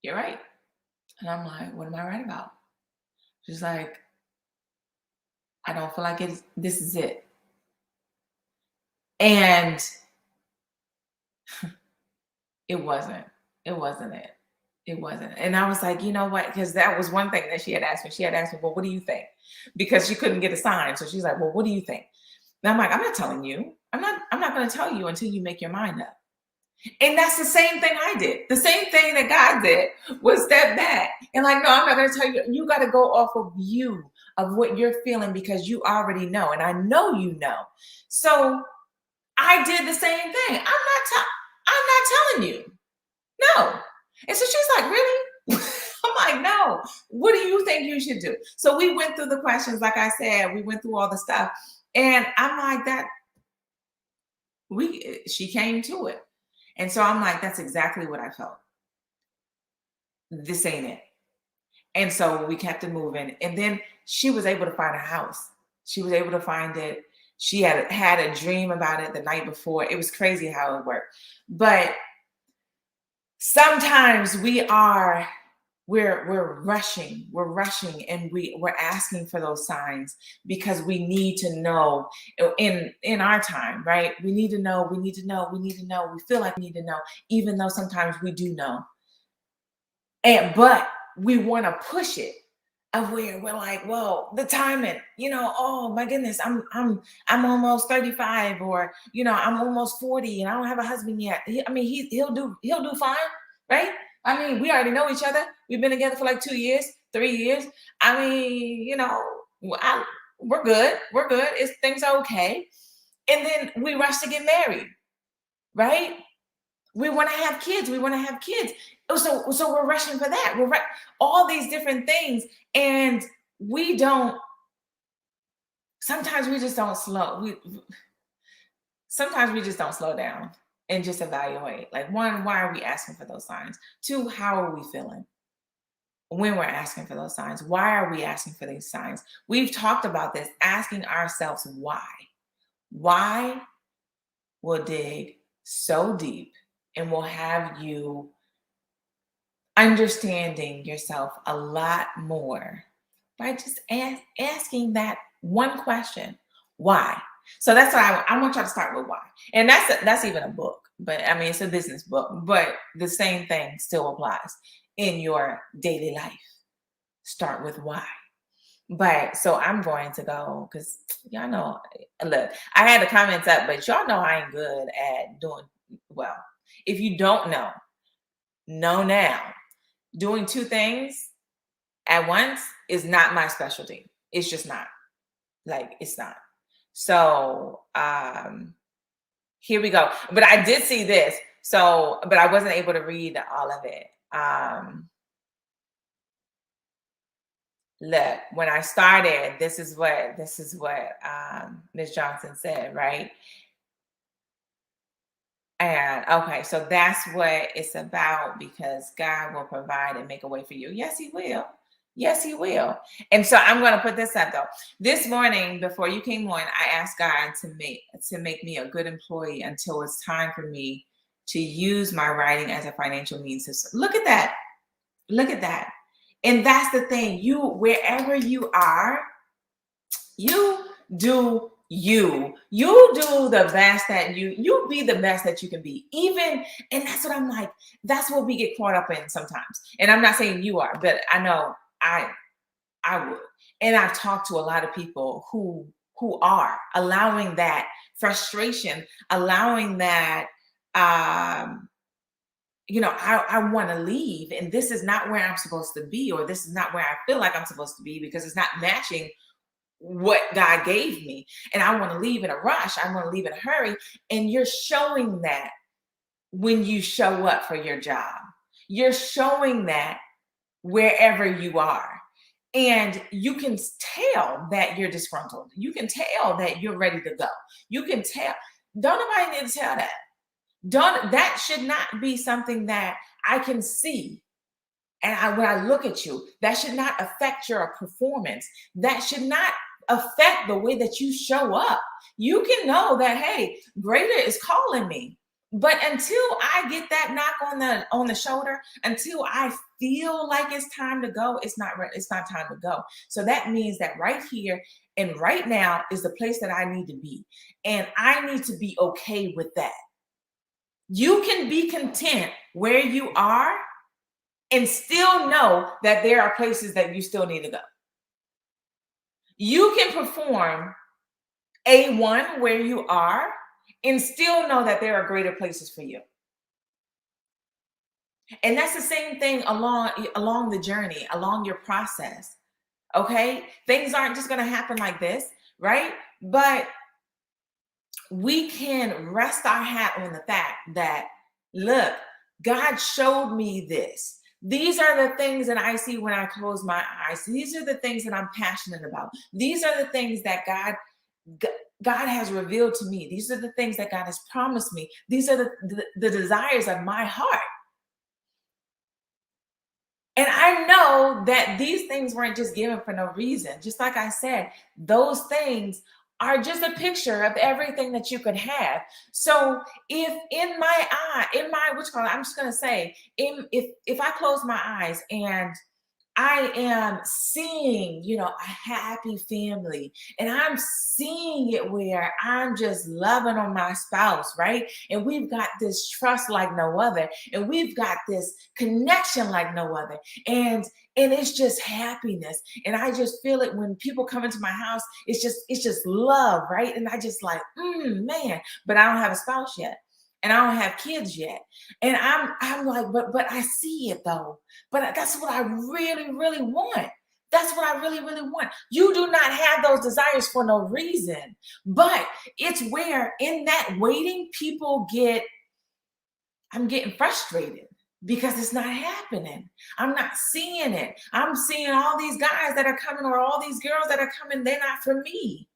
Speaker 1: you're right." And I'm like, "What am I right about?" She's like, "I don't feel like this is it." And it wasn't. It wasn't it. It wasn't. And I was like, you know what? Because that was one thing that she had asked me. She had asked me, "Well, what do you think?" Because she couldn't get a sign. So she's like, "Well, what do you think?" And I'm like, "I'm not telling you. I'm not going to tell you until you make your mind up." And that's the same thing I did. The same thing that God did was step back and like, "No, I'm not going to tell you. You got to go off of you, of what you're feeling, because you already know. And I know you know." So I did the same thing. I'm not telling you. No. And so she's like, "Really?" I'm like, "No. What do you think you should do?" So we went through the questions. Like I said, we went through all the stuff. And I'm like, she came to it. And so I'm like, that's exactly what I felt. This ain't it. And so we kept it moving. And then she was able to find a house. She was able to find it. She had a dream about it the night before. It was crazy how it worked. But sometimes we're rushing, and we're asking for those signs because we need to know in our time, right? We need to know. We feel like we need to know, even though sometimes we do know. But we want to push it of where we're like, "Well, the timing, oh my goodness, I'm almost 35, or I'm almost 40, and I don't have a husband yet." He'll do fine, right? I mean, we already know each other. We've been together for like 2 years, 3 years. I mean, we're good. We're good. Things are okay. And then we rush to get married, right? We want to have kids. So we're rushing for that. All these different things, and we don't sometimes we just don't slow. Sometimes we just don't slow down and just evaluate. Like, one, why are we asking for those signs? Two, how are we feeling when we're asking for those signs? Why are we asking for these signs? We've talked about this, asking ourselves why. Why will dig so deep and will have you understanding yourself a lot more by just asking that one question, why? So that's why I want y'all to start with why. And that's even a book, but I mean, it's a business book, but the same thing still applies in your daily life. Start with why. But so I'm going to go, because y'all know, look, I had the comments up, but y'all know I ain't good at doing, well, if you don't know now. Doing two things at once is not my specialty. It's just not. Like, it's not. So here we go. But I did see this. So, but I wasn't able to read all of it. Look, when I started, this is what Ms. Johnson said, right? And okay, so that's what it's about, because God will provide and make a way for you. Yes, He will. Yes, He will. And so I'm going to put this up though. This morning, before you came on, I asked God to make me a good employee until it's time for me to use my writing as a financial means system. Look at that. Look at that. And that's the thing. You, wherever you are, you do you do the best that you be the best that you can be, even. And that's what I'm like, that's what we get caught up in sometimes. And I'm not saying you are, but I know I would. And I've talked to a lot of people who are allowing that frustration, allowing that I want to leave, and this is not where I'm supposed to be, or this is not where I feel like I'm supposed to be, because it's not matching what God gave me. And I want to leave in a rush. I want to leave in a hurry. And you're showing that when you show up for your job. You're showing that wherever you are. And you can tell that you're disgruntled. You can tell that you're ready to go. You can tell. Don't nobody need to tell that. That should not be something that I can see. And when I look at you, that should not affect your performance. That should not affect the way that you show up. You can know that, hey, greater is calling me. But until I get that knock on the shoulder, until I feel like it's time to go, it's not time to go. So that means that right here and right now is the place that I need to be. And I need to be okay with that. You can be content where you are and still know that there are places that you still need to go. You can perform A1 where you are and still know that there are greater places for you. And that's the same thing along the journey, along your process. Okay? Things aren't just going to happen like this, right? But we can rest our hat on the fact that, look, God showed me this. These are the things that I see when I close my eyes. These are the things that I'm passionate about. These are the things that God has revealed to me. These are the things that God has promised me. These are the desires of my heart. And I know that these things weren't just given for no reason. Just like I said, those things are just a picture of everything that you could have. So if I'm just going to say, if I close my eyes and I am seeing, a happy family, and I'm seeing it where I'm just loving on my spouse, right? And we've got this trust like no other, and we've got this connection like no other. And it's just happiness. And I just feel it when people come into my house. It's just love, right? And I just like, man, but I don't have a spouse yet. And I don't have kids yet. And I'm like, but I see it though. But that's what I really, really want. That's what I really, really want. You do not have those desires for no reason. But it's where in that waiting, I'm getting frustrated because it's not happening. I'm not seeing it. I'm seeing all these guys that are coming, or all these girls that are coming. They're not for me.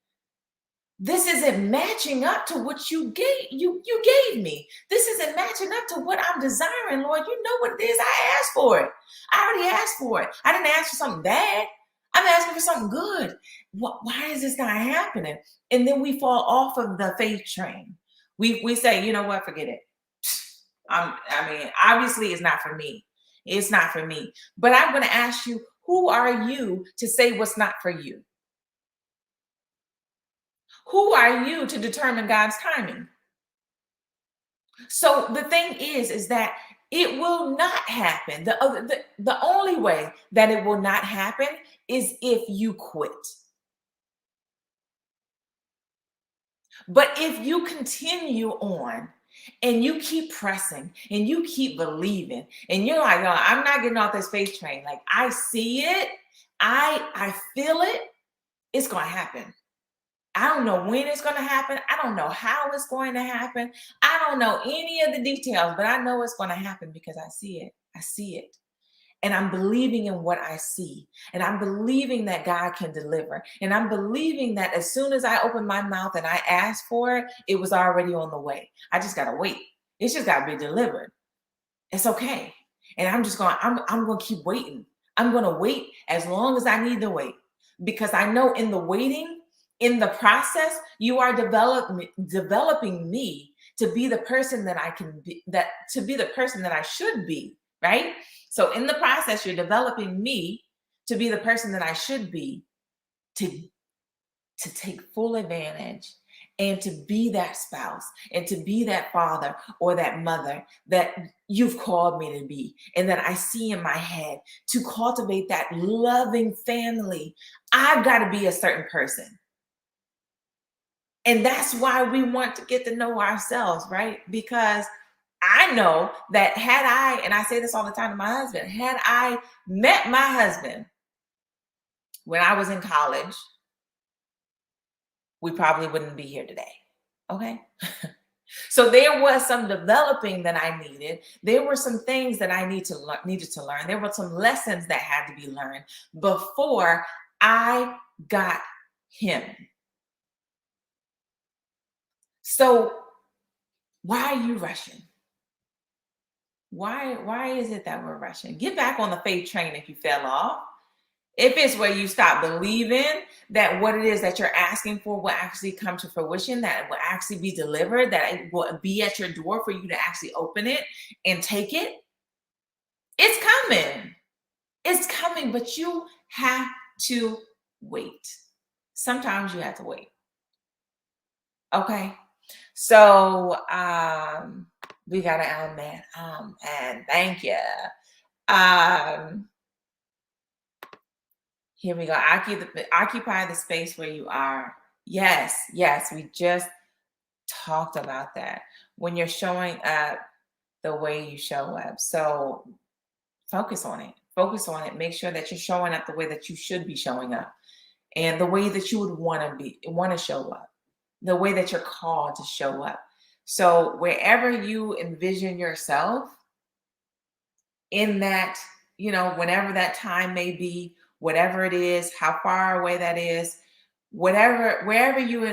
Speaker 1: This isn't matching up to what you gave me. This isn't matching up to what I'm desiring, Lord. You know what it is. I asked for it. I already asked for it. I didn't ask for something bad. I'm asking for something good. Why is this not happening? And then we fall off of the faith train. We say, you know what, forget it. I mean, obviously it's not for me. It's not for me. But I'm going to ask you, who are you to say what's not for you? Who are you to determine God's timing? So the thing is that it will not happen. The only way that it will not happen is if you quit. But if you continue on and you keep pressing and you keep believing and you're like, oh, I'm not getting off this faith train. Like I see it, I feel it, it's gonna happen. I don't know when it's going to happen. I don't know how it's going to happen. I don't know any of the details, but I know it's going to happen because I see it. I see it. And I'm believing in what I see. And I'm believing that God can deliver. And I'm believing that as soon as I open my mouth and I ask for it, it was already on the way. I just got to wait. It's just got to be delivered. It's okay. And I'm going to keep waiting. I'm going to wait as long as I need to wait because I know in the waiting, in the process, you are developing me to be the person that I can be, to be the person that I should be, right? So in the process, you're developing me to be the person that I should be, to take full advantage and to be that spouse and to be that father or that mother that you've called me to be and that I see in my head, to cultivate that loving family. I've got to be a certain person. And that's why we want to get to know ourselves, right? Because I know that had I, and I say this all the time to my husband, had I met my husband when I was in college, we probably wouldn't be here today. Okay. So there was some developing that I needed. There were some things that I needed to learn. There were some lessons that had to be learned before I got him. So why are you rushing? Why is it that we're rushing? Get back on the faith train if you fell off. If it's where you stop believing that what it is that you're asking for will actually come to fruition, that it will actually be delivered, that it will be at your door for you to actually open it and take it, it's coming. It's coming, but you have to wait. Sometimes you have to wait. Okay. So we got an man. And thank you. Here we go. Occupy the space where you are. Yes, we just talked about that. When you're showing up the way you show up. So focus on it. Focus on it. Make sure that you're showing up the way that you should be showing up and the way that you would want to show up, the way that you're called to show up. So wherever you envision yourself in that, whenever that time may be, whatever it is, how far away that is, whoever you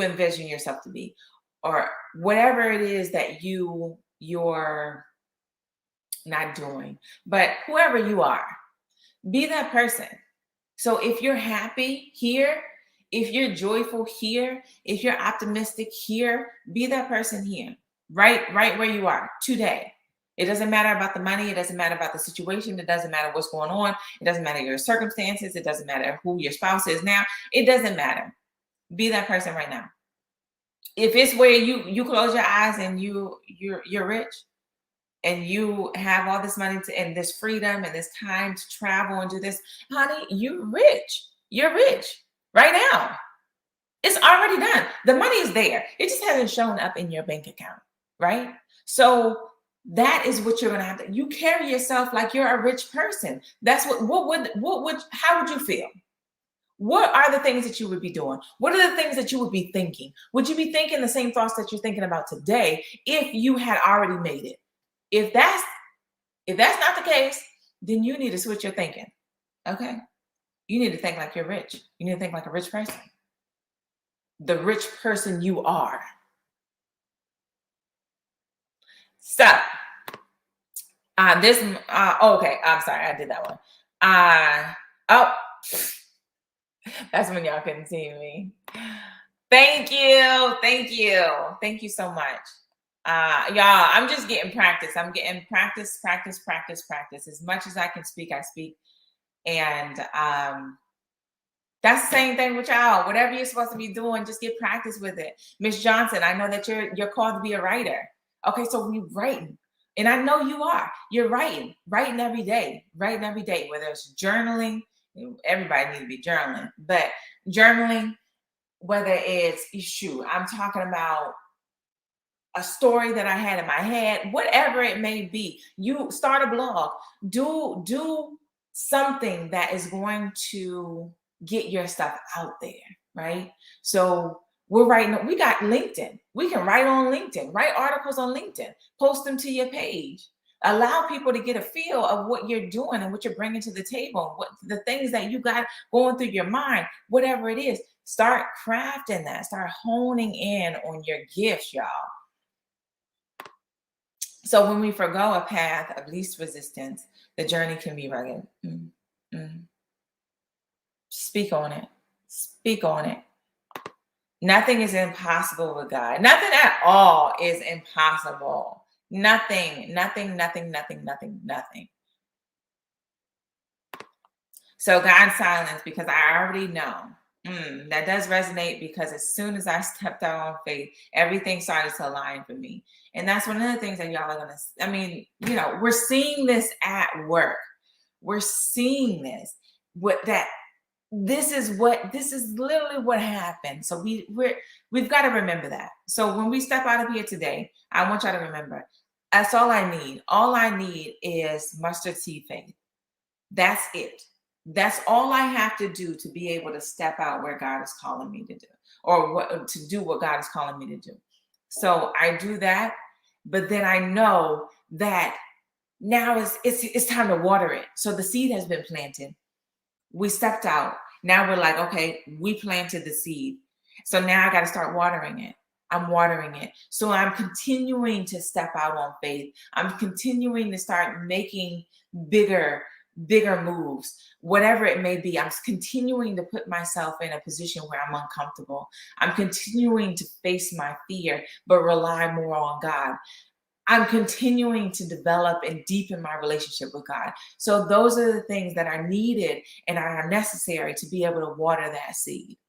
Speaker 1: envision yourself to be, or whatever it is that you're not doing, but whoever you are, be that person. So if you're happy here, if you're joyful here, if you're optimistic here, be that person here, right where you are today. It doesn't matter about the money. It doesn't matter about the situation. It doesn't matter what's going on. It doesn't matter your circumstances. It doesn't matter who your spouse is now. It doesn't matter. Be that person right now. If it's where you close your eyes and you're rich and you have all this money and this freedom and this time to travel and do this, honey, you're rich. You're rich right now. It's already done. The money is there. It just hasn't shown up in your bank account, right? So that is what you're going to have to, you carry yourself like you're a rich person. That's how would you feel? What are the things that you would be doing? What are the things that you would be thinking? Would you be thinking the same thoughts that you're thinking about today if you had already made it? If that's not the case, then you need to switch your thinking. Okay? You need to think like you're rich. You need to think like a rich person. the rich person you are. So, okay, I'm sorry, I did that one. Oh, that's when y'all couldn't see me. Thank you. Thank you so much. Y'all, I'm just getting practice. I'm getting practice. As much as I can speak, I speak. And that's the same thing with y'all. Whatever you're supposed to be doing, just get practice with it. Miss Johnson, I know that you're called to be a writer. Okay, so we writing. And I know you are. You're writing every day, whether it's journaling. Everybody needs to be journaling, but journaling, whether it's I'm talking about a story that I had in my head, whatever it may be. You start a blog, do something that is going to get your stuff out there, right? So we got LinkedIn. We can write on LinkedIn, write articles on LinkedIn, post them to your page. Allow people to get a feel of what you're doing and what you're bringing to the table, what the things that you got going through your mind, whatever it is. Start crafting that. Start honing in on your gifts, y'all. So when we forgo a path of least resistance, the journey can be rugged. Speak on it. Speak on it. Nothing is impossible with God. Nothing at all is impossible. Nothing. So God's silence, because I already know. That does resonate, because as soon as I stepped out on faith, everything started to align for me. And that's one of the things that y'all are going to, we're seeing this at work. We're seeing this. This is literally what happened. So we've got to remember that. So when we step out of here today, I want y'all to remember, that's all I need. All I need is mustard seed faith. That's it. That's all I have to do to be able to step out where God is calling me to do, or to do what God is calling me to do. So I do that, but then I know that now it's time to water it. So the seed has been planted. We stepped out. Now we're like, okay, we planted the seed. So now I got to start watering it. I'm watering it. So I'm continuing to step out on faith. I'm continuing to start making bigger moves, whatever it may be. I'm continuing to put myself in a position where I'm uncomfortable. I'm continuing to face my fear, but rely more on God. I'm continuing to develop and deepen my relationship with God. So those are the things that are needed and are necessary to be able to water that seed.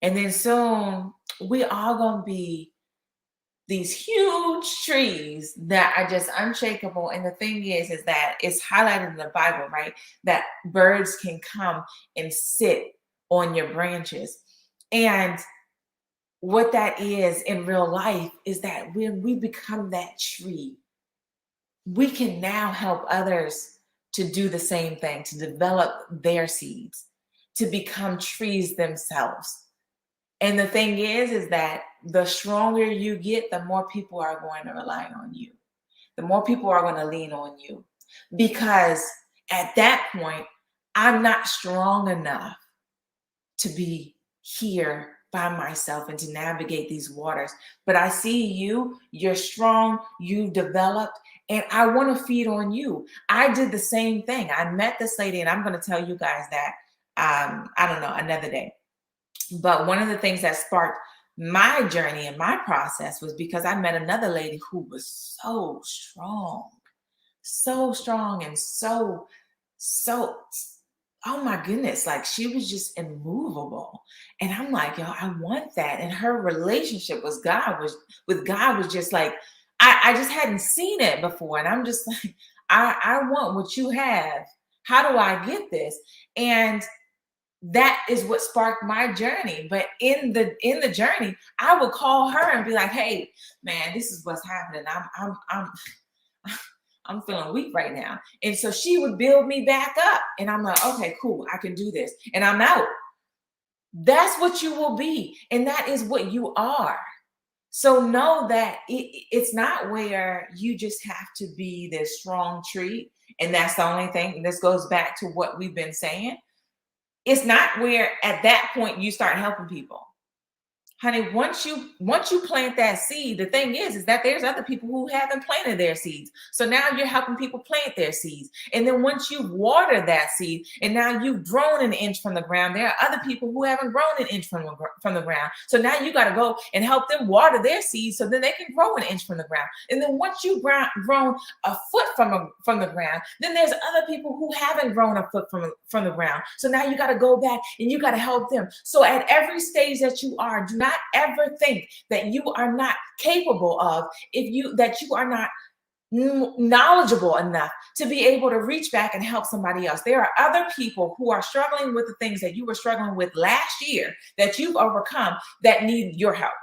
Speaker 1: And then soon we all gonna be these huge trees that are just unshakable. And the thing is that it's highlighted in the Bible, right? That birds can come and sit on your branches. And what that is in real life is that when we become that tree, we can now help others to do the same thing, to develop their seeds, to become trees themselves. And the thing is that the stronger you get, the more people are going to rely on you. The more people are going to lean on you. Because at that point, I'm not strong enough to be here by myself and to navigate these waters. But I see you're strong, you've developed, and I want to feed on you. I did the same thing. I met this lady, and I'm going to tell you guys that, I don't know, another day. But one of the things that sparked my journey and my process was because I met another lady who was so strong and so, oh my goodness, like she was just immovable. And I'm like, yo, I want that. And her relationship with God was just like, I just hadn't seen it before. And I'm just like, I want what you have. How do I get this? And that is what sparked my journey. But in the journey, I would call her and be like, hey, man, this is what's happening. I'm feeling weak right now. And so she would build me back up. And I'm like, okay, cool, I can do this. And I'm out. That's what you will be. And that is what you are. So know that it's not where you just have to be this strong tree. And that's the only thing. And this goes back to what we've been saying. It's not where at that point you start helping people. Honey, once you plant that seed, the thing is that there's other people who haven't planted their seeds. So now you're helping people plant their seeds. And then once you water that seed, and now you've grown an inch from the ground, there are other people who haven't grown an inch from the ground. So now you got to go and help them water their seeds so then they can grow an inch from the ground. And then once you've grown a foot from the ground, then there's other people who haven't grown a foot from the ground. So now you got to go back and you got to help them. So at every stage that you are, do not ever think that you are not capable of, that you are not knowledgeable enough to be able to reach back and help somebody else. There are other people who are struggling with the things that you were struggling with last year that you've overcome that need your help,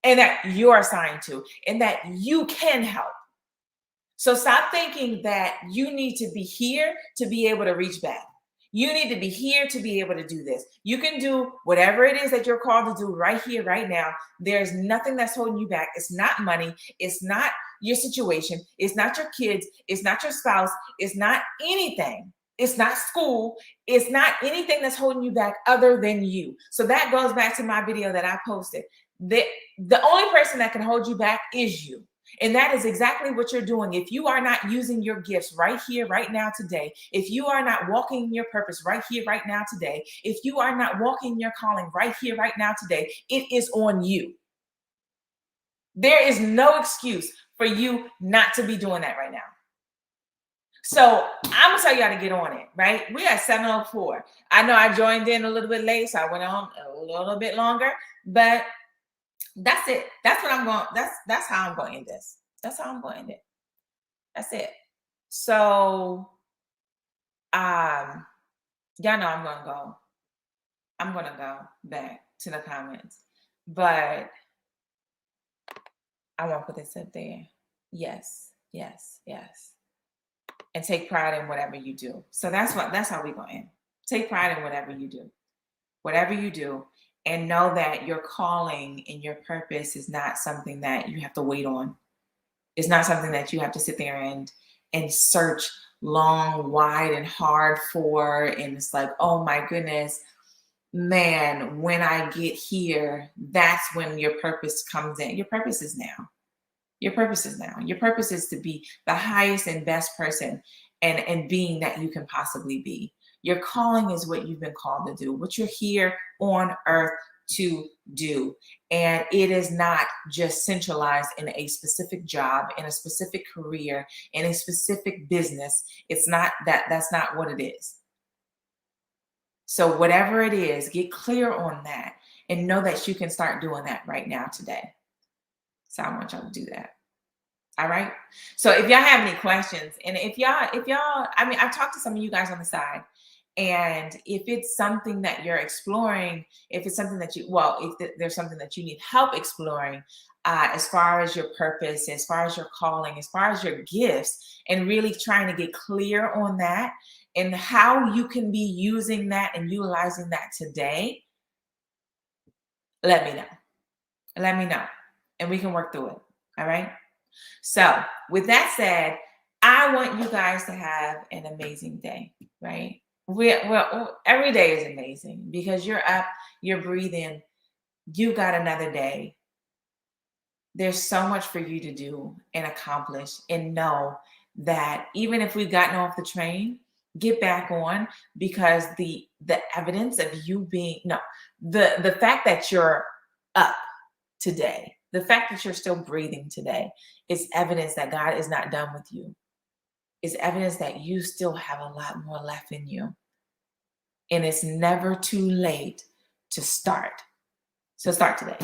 Speaker 1: and that you're assigned to, and that you can help. So stop thinking that you need to be here to be able to reach back. You need to be here to be able to do this. You can do whatever it is that you're called to do right here, right now. There's nothing that's holding you back. It's not money. It's not your situation. It's not your kids. It's not your spouse. It's not anything. It's not school. It's not anything that's holding you back other than you. So that goes back to my video that I posted. The only person that can hold you back is you. And that is exactly what you're doing. If you are not using your gifts right here, right now, today, if you are not walking in your purpose right here, right now, today, if you are not walking in your calling right here, right now, today, it is on you. There is no excuse for you not to be doing that right now. So I'm gonna tell you how to get on it, right? We're at 7:04. I know I joined in a little bit late, so I went on a little bit longer, but that's it. That's what I'm going. That's how I'm going to end this. That's how I'm going to end it. That's it. So, y'all know I'm gonna go. I'm gonna go back to the comments, but I won't put this up there. Yes, yes, yes. And take pride in whatever you do. So that's how we gonna end. Take pride in whatever you do. Whatever you do. And know that your calling and your purpose is not something that you have to wait on. It's not something that you have to sit there and search long, wide, and hard for. And it's like, oh my goodness, man, when I get here, that's when your purpose comes in. Your purpose is now. Your purpose is now. Your purpose is to be the highest and best person and being that you can possibly be. Your calling is what you've been called to do, what you're here on earth to do. And it is not just centralized in a specific job, in a specific career, in a specific business. It's not that. That's not what it is. So whatever it is, get clear on that and know that you can start doing that right now today. So I want y'all to do that. All right. So if y'all have any questions, and if y'all, I mean, I've talked to some of you guys on the side, and if it's something that you're exploring, if it's something that if there's something that you need help exploring, as far as your purpose, as far as your calling, as far as your gifts, and really trying to get clear on that and how you can be using that and utilizing that today, let me know. Let me know, and we can work through it. All right. So with that said, I want you guys to have an amazing day, right? Every day is amazing because you're up, you're breathing, you got another day. There's so much for you to do and accomplish, and know that even if we've gotten off the train, get back on, because the evidence of you the fact that you're up today, the fact that you're still breathing today is evidence that God is not done with you. It's evidence that you still have a lot more left in you. And it's never too late to start. So start today.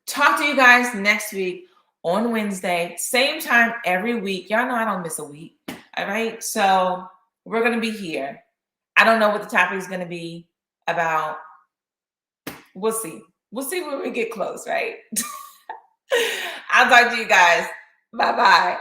Speaker 1: Talk to you guys next week on Wednesday, same time every week. Y'all know I don't miss a week. All right. So we're going to be here. I don't know what the topic is going to be about. We'll see. We'll see when we get close, right? I'll talk to you guys. Bye-bye.